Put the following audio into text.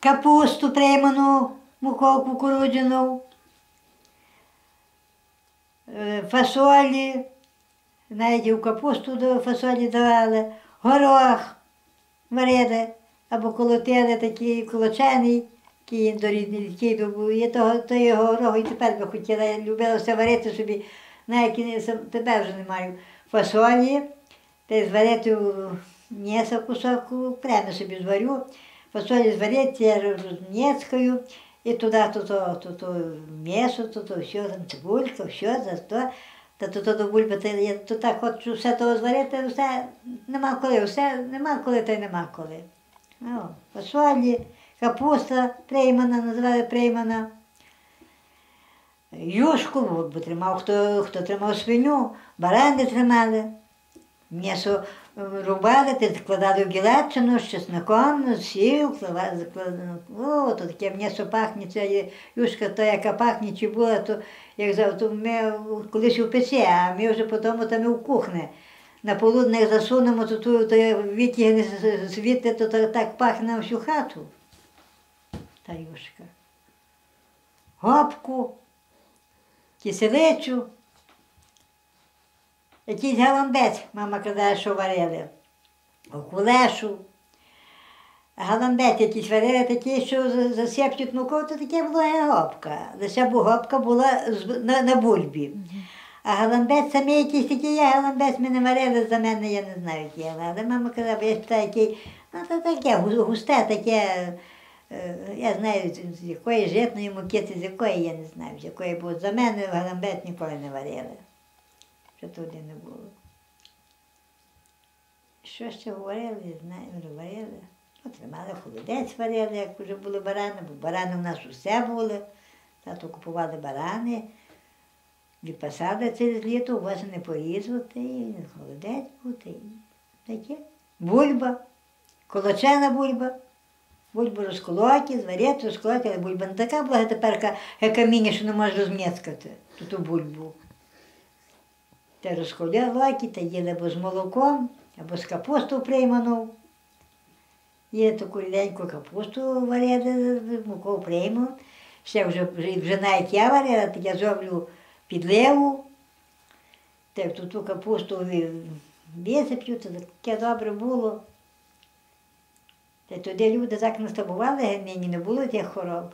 капусту прийману, муку кукурудзяну, фасолі, навіть і в капусту до фасолі давали, горох варили або колотили, такий колочений, який був. Я того гороху і тепер би хотіла, я любила все варити собі, навіть тебе вже не маю. Фасолі, та зварити м'ясо кусок, прямо собі зварю, фасолі зварити, я розм'яскаю, і туди м'ясо, все, там цибулька, все, то до бульби, я то так хочу все того зварити, все, нема коли, все, нема коли, та й нема коли. Фасолі, капуста приймана, називали приймана. Юшку, бо тримав, хто тримав свиню, барани тримали, м'ясо рубали, складали в гілечину з чесноком, сів, то таке м'ясо пахне, це юшка та, яка пахне, чи була, то як то ми колись у печі, а ми вже потім там і в кухні. На полудник засунемо, то витягне звідти, то так пахне на всю хату. Та юшка. Гопку, киселицю, якийсь галамбець, мама казала, що варили, окулешу. Галамбець якийсь варили, такий, що засипчуть мукою, то таке була гопка. Лише гопка була на бульбі. А галамбець самі якийсь такий є, галамбець ми не варили, за мене я не знаю, який є. Але мама казала, бо я спитаю, який, то таке, густе, таке, я знаю, з якої житної муки, з якої, я не знаю, з якої, бо за мене галамбець ніколи не варили. Що туди не було. Що ще говорили, знаю, варили. Тримали холодець варили, як вже були барани, бо барани в нас усе були. Тато купували барани, випасали через літо, восени порізати, і холодець бути. Таке. Бульба, колочена бульба. Бульбу розколоті, зварити, розколоті, але бульба не така була тепер, як каміння, що не можеш розм'яскати ту бульбу. Та розколоті, та їли або з молоком, або з капустою прийману. Є таку ріденьку капусту варили, муку прийму. Ще вже навіть я варила, так я зроблю підливу. Так ту капусту висиплю, то таке добре було. Та тоді люди так настабували, нині не було тих хвороб.